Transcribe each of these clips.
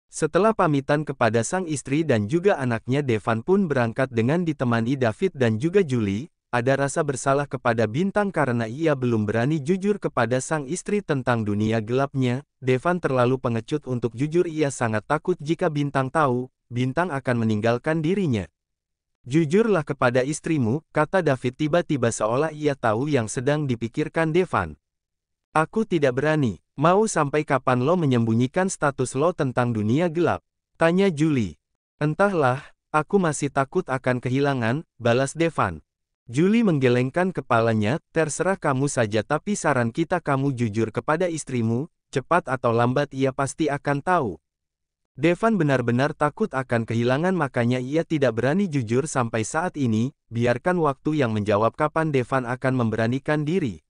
Setelah pamitan kepada sang istri dan juga anaknya, Devan pun berangkat dengan ditemani David dan juga Julie. Ada rasa bersalah kepada Bintang karena ia belum berani jujur kepada sang istri tentang dunia gelapnya. Devan terlalu pengecut untuk jujur, ia sangat takut jika Bintang tahu, Bintang akan meninggalkan dirinya. Jujurlah kepada istrimu, kata David tiba-tiba seolah ia tahu yang sedang dipikirkan Devan. Aku tidak berani. Mau sampai kapan lo menyembunyikan status lo tentang dunia gelap? Tanya Julie. Entahlah, aku masih takut akan kehilangan, balas Devan. Julie menggelengkan kepalanya, terserah kamu saja, tapi saran kita kamu jujur kepada istrimu, cepat atau lambat ia pasti akan tahu. Devan benar-benar takut akan kehilangan, makanya ia tidak berani jujur sampai saat ini. Biarkan waktu yang menjawab kapan Devan akan memberanikan diri.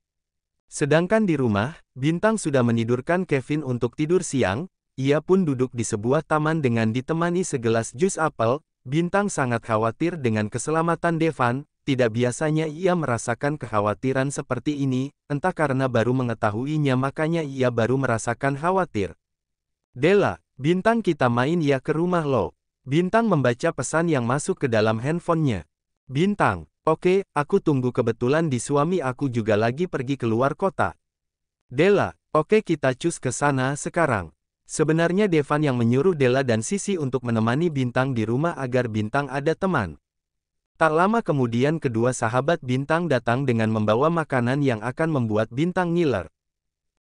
Sedangkan di rumah, Bintang sudah menidurkan Kevin untuk tidur siang. Ia pun duduk di sebuah taman dengan ditemani segelas jus apel. Bintang sangat khawatir dengan keselamatan Devan. Tidak biasanya ia merasakan kekhawatiran seperti ini, entah karena baru mengetahuinya makanya ia baru merasakan khawatir. Della, Bintang kita main ya ke rumah lo. Bintang membaca pesan yang masuk ke dalam handphonenya. Bintang, oke, aku tunggu, kebetulan di suami aku juga lagi pergi keluar kota. Della, oke kita cus ke sana sekarang. Sebenarnya Devan yang menyuruh Della dan Sisi untuk menemani Bintang di rumah agar Bintang ada teman. Tak lama kemudian kedua sahabat Bintang datang dengan membawa makanan yang akan membuat Bintang ngiler.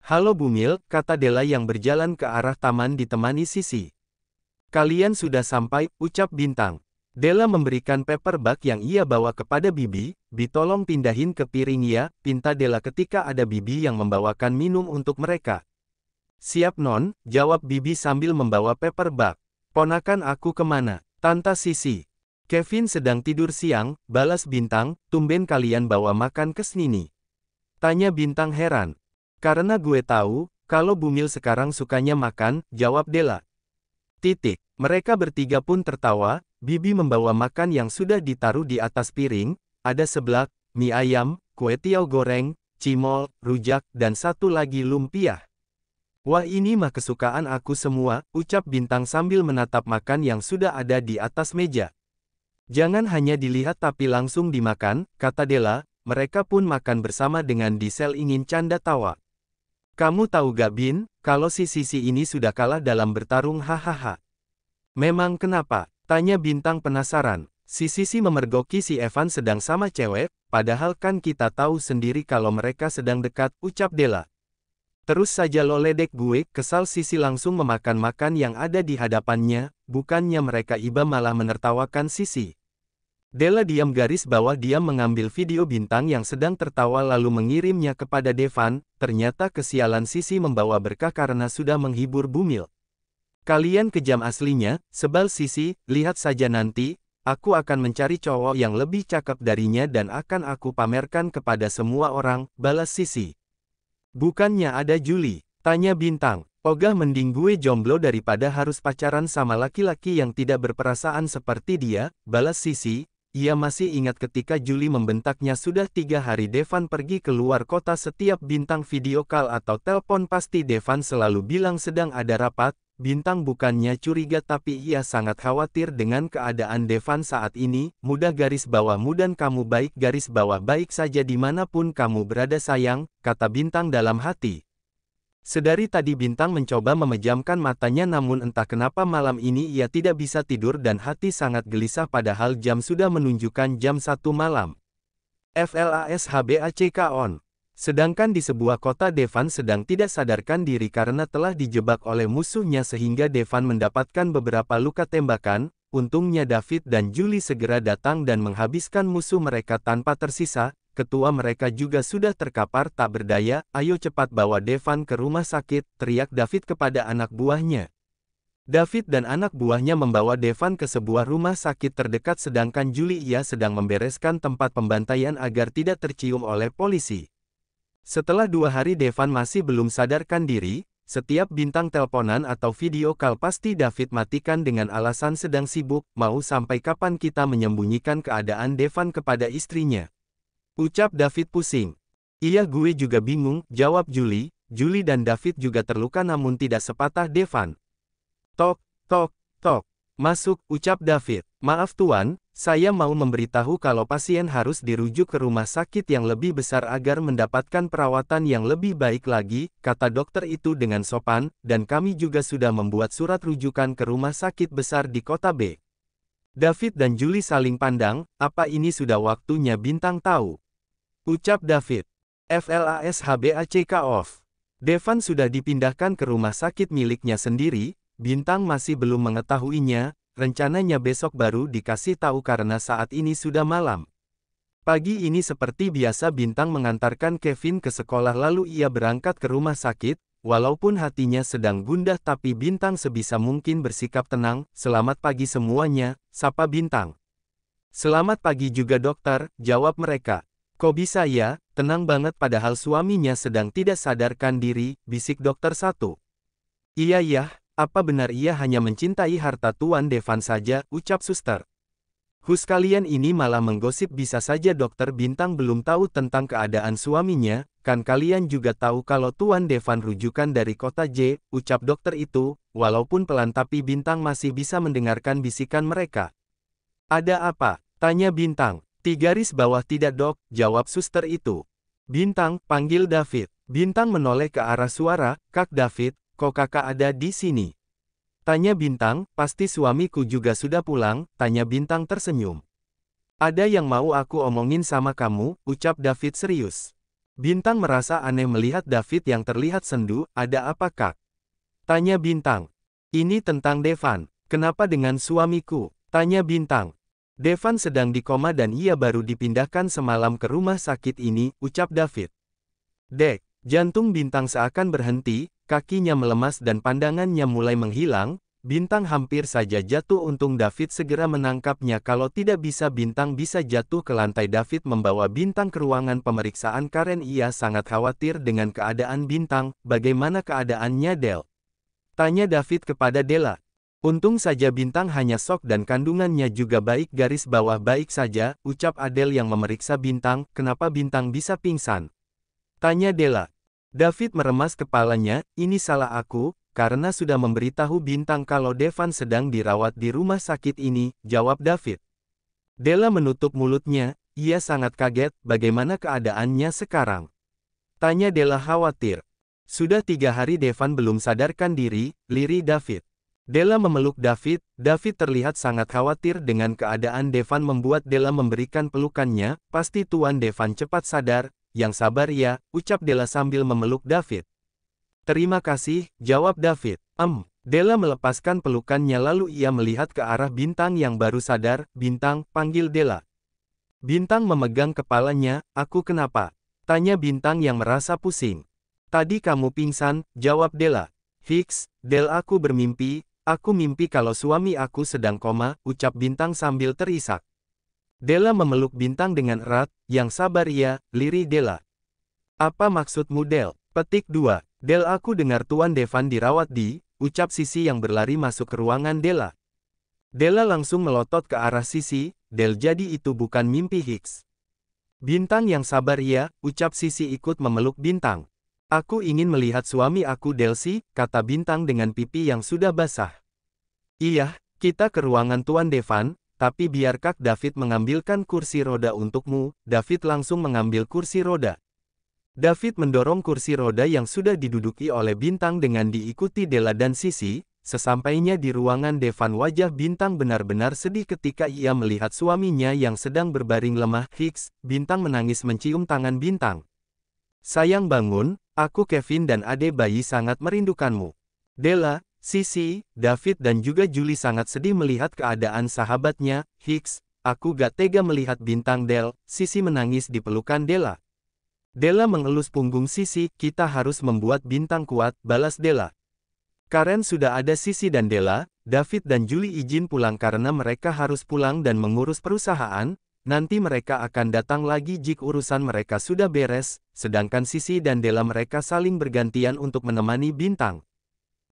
Halo Bumil, kata Della yang berjalan ke arah taman ditemani Sisi. Kalian sudah sampai, ucap Bintang. Della memberikan paper bag yang ia bawa kepada Bibi. Bi tolong pindahin ke piring ya, pinta Della ketika ada Bibi yang membawakan minum untuk mereka. Siap non, jawab Bibi sambil membawa paper bag. Ponakan aku kemana? Tanta Sisi. Kevin sedang tidur siang, balas Bintang, tumben kalian bawa makan ke sini. Tanya Bintang heran. Karena gue tahu, kalau Bumil sekarang sukanya makan, jawab Della. Titik. Mereka bertiga pun tertawa. Bibi membawa makan yang sudah ditaruh di atas piring, ada seblak, mie ayam, kue tiaw goreng, cimol, rujak, dan satu lagi lumpia. Wah ini mah kesukaan aku semua, ucap Bintang sambil menatap makan yang sudah ada di atas meja. Jangan hanya dilihat tapi langsung dimakan, kata Della. Mereka pun makan bersama dengan Diesel ingin canda tawa. Kamu tahu gak Bin, kalau si Sisi ini sudah kalah dalam bertarung, hahaha. Memang kenapa? Tanya Bintang penasaran. Si Sisi memergoki si Evan sedang sama cewek, padahal kan kita tahu sendiri kalau mereka sedang dekat, ucap Della. Terus saja lo ledek gue, kesal Sisi langsung memakan makan yang ada di hadapannya, bukannya mereka iba malah menertawakan Sisi. Della diam garis bawah diam mengambil video Bintang yang sedang tertawa lalu mengirimnya kepada Devan. Ternyata kesialan Sisi membawa berkah karena sudah menghibur Bumil. Kalian kejam aslinya, sebal Sisi, lihat saja nanti, aku akan mencari cowok yang lebih cakep darinya dan akan aku pamerkan kepada semua orang, balas Sisi. Bukannya ada Julie? Tanya Bintang. Ogah mending gue jomblo daripada harus pacaran sama laki-laki yang tidak berperasaan seperti dia, balas Sisi. Ia masih ingat ketika Julie membentaknya sudah 3 hari Devan pergi keluar kota. Setiap Bintang video call atau telepon pasti Devan selalu bilang sedang ada rapat. Bintang bukannya curiga tapi ia sangat khawatir dengan keadaan Devan saat ini. Mudah garis bawah mudan kamu baik garis bawah baik saja dimanapun kamu berada sayang, kata Bintang dalam hati. Sedari tadi Bintang mencoba memejamkan matanya namun entah kenapa malam ini ia tidak bisa tidur dan hati sangat gelisah padahal jam sudah menunjukkan jam 1 malam. FLASHBACK on. Sedangkan di sebuah kota Devan sedang tidak sadarkan diri karena telah dijebak oleh musuhnya sehingga Devan mendapatkan beberapa luka tembakan. Untungnya David dan Julie segera datang dan menghabiskan musuh mereka tanpa tersisa. Ketua mereka juga sudah terkapar tak berdaya. Ayo cepat bawa Devan ke rumah sakit, teriak David kepada anak buahnya. David dan anak buahnya membawa Devan ke sebuah rumah sakit terdekat sedangkan Julie ia sedang membereskan tempat pembantaian agar tidak tercium oleh polisi. Setelah 2 hari Devan masih belum sadarkan diri. Setiap Bintang teleponan atau video call pasti David matikan dengan alasan sedang sibuk. Mau sampai kapan kita menyembunyikan keadaan Devan kepada istrinya? Ucap David pusing. Iya gue juga bingung, jawab Julie. Julie dan David juga terluka namun tidak sepatah Devan. Tok, Tok, tok. Masuk, ucap David. Maaf tuan, saya mau memberitahu kalau pasien harus dirujuk ke rumah sakit yang lebih besar agar mendapatkan perawatan yang lebih baik lagi, kata dokter itu dengan sopan, dan kami juga sudah membuat surat rujukan ke rumah sakit besar di kota B. David dan Julie saling pandang, apa ini sudah waktunya Bintang tahu? Ucap David. FLASHBACK off. Devan sudah dipindahkan ke rumah sakit miliknya sendiri, Bintang masih belum mengetahuinya, rencananya besok baru dikasih tahu karena saat ini sudah malam. Pagi ini seperti biasa Bintang mengantarkan Kevin ke sekolah lalu ia berangkat ke rumah sakit, walaupun hatinya sedang gundah tapi Bintang sebisa mungkin bersikap tenang, selamat pagi semuanya, sapa Bintang. Selamat pagi juga dokter, jawab mereka. Kok bisa ya, tenang banget padahal suaminya sedang tidak sadarkan diri, bisik dokter satu. Iya, apa benar ia hanya mencintai harta Tuan Devan saja, ucap suster. Kalian ini malah menggosip bisa saja dokter Bintang belum tahu tentang keadaan suaminya, kan kalian juga tahu kalau Tuan Devan rujukan dari kota J, ucap dokter itu, walaupun pelan tapi Bintang masih bisa mendengarkan bisikan mereka. Ada apa? Tanya Bintang. 3 garis bawah tidak dok, jawab suster itu. Bintang, panggil David. Bintang menoleh ke arah suara, Kak David, kok kakak ada di sini? Tanya Bintang, pasti suamiku juga sudah pulang, tanya Bintang tersenyum. Ada yang mau aku omongin sama kamu, ucap David serius. Bintang merasa aneh melihat David yang terlihat sendu, ada apa kak? Tanya Bintang. Ini tentang Devan, kenapa dengan suamiku? Tanya Bintang. Devan sedang di koma dan ia baru dipindahkan semalam ke rumah sakit ini, ucap David. Dek, jantung Bintang seakan berhenti, kakinya melemas dan pandangannya mulai menghilang, Bintang hampir saja jatuh untung David segera menangkapnya kalau tidak bisa Bintang bisa jatuh ke lantai David membawa Bintang ke ruangan pemeriksaan karena ia sangat khawatir dengan keadaan Bintang, bagaimana keadaannya Del? Tanya David kepada Della. Untung saja Bintang hanya shock dan kandungannya juga baik garis bawah baik saja, ucap Adele yang memeriksa Bintang, kenapa Bintang bisa pingsan? Tanya Della. David meremas kepalanya, ini salah aku, karena sudah memberitahu Bintang kalau Devan sedang dirawat di rumah sakit ini, jawab David. Della menutup mulutnya, ia sangat kaget, bagaimana keadaannya sekarang? Tanya Della khawatir. Sudah 3 hari Devan belum sadarkan diri, lirih David. Della memeluk David, David terlihat sangat khawatir dengan keadaan Devan membuat Della memberikan pelukannya, pasti Tuan Devan cepat sadar, yang sabar ya, ucap Della sambil memeluk David. Terima kasih, jawab David. Della melepaskan pelukannya lalu ia melihat ke arah Bintang yang baru sadar, Bintang, panggil Della. Bintang memegang kepalanya, aku kenapa? Tanya Bintang yang merasa pusing. Tadi kamu pingsan, jawab Della. Del aku bermimpi. Aku mimpi kalau suami aku sedang koma, ucap Bintang sambil terisak. Della memeluk Bintang dengan erat, yang sabar ya, lirih Della. Apa maksudmu Del? Petik 2. Del aku dengar Tuan Devan dirawat di, ucap Sisi yang berlari masuk ke ruangan Della. Della langsung melotot ke arah Sisi, Del jadi itu bukan mimpi Bintang yang sabar ya, ucap Sisi ikut memeluk Bintang. Aku ingin melihat suami aku Delsi, kata Bintang dengan pipi yang sudah basah. Iya, kita ke ruangan Tuan Devan, tapi biar Kak David mengambilkan kursi roda untukmu, David langsung mengambil kursi roda. David mendorong kursi roda yang sudah diduduki oleh Bintang dengan diikuti Della dan Sisi, sesampainya di ruangan Devan wajah Bintang benar-benar sedih ketika ia melihat suaminya yang sedang berbaring lemah, Bintang menangis mencium tangan Bintang. Sayang bangun, aku Kevin dan ade bayi sangat merindukanmu. Della, Sisi, David dan juga Julie sangat sedih melihat keadaan sahabatnya, aku gak tega melihat Bintang Del, Sisi menangis di pelukan Della. Della mengelus punggung Sisi, kita harus membuat Bintang kuat, balas Della. Karen sudah ada Sisi dan Della, David dan Julie izin pulang karena mereka harus pulang dan mengurus perusahaan. Nanti mereka akan datang lagi jika urusan mereka sudah beres, sedangkan Sisi dan Della mereka saling bergantian untuk menemani Bintang.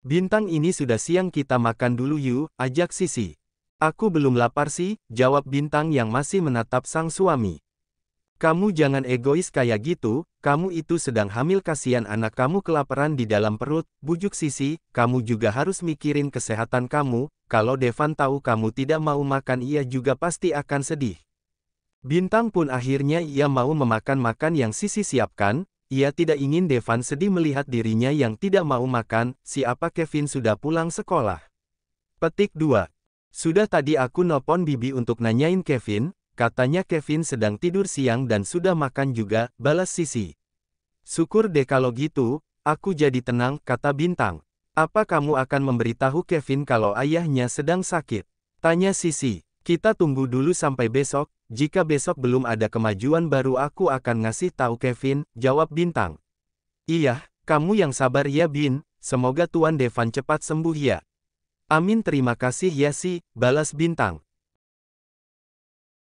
Bintang ini sudah siang kita makan dulu yuk, ajak Sisi. Aku belum lapar sih, jawab Bintang yang masih menatap sang suami. Kamu jangan egois kayak gitu, kamu itu sedang hamil, kasihan anak kamu kelaparan di dalam perut, bujuk Sisi, kamu juga harus mikirin kesehatan kamu, kalau Devan tahu kamu tidak mau makan ia juga pasti akan sedih. Bintang pun akhirnya ia mau memakan makan yang Sisi siapkan, ia tidak ingin Devan sedih melihat dirinya yang tidak mau makan, siapa Kevin sudah pulang sekolah. Petik 2. Sudah tadi aku nelpon Bibi untuk nanyain Kevin, katanya Kevin sedang tidur siang dan sudah makan juga, balas Sisi. Syukur deh kalau gitu, aku jadi tenang, kata Bintang. Apa kamu akan memberitahu Kevin kalau ayahnya sedang sakit? Tanya Sisi. Kita tunggu dulu sampai besok, jika besok belum ada kemajuan baru aku akan ngasih tahu Kevin, jawab Bintang. Iya, kamu yang sabar ya Bin, semoga Tuan Devan cepat sembuh ya. Amin, terima kasih ya Si, balas Bintang.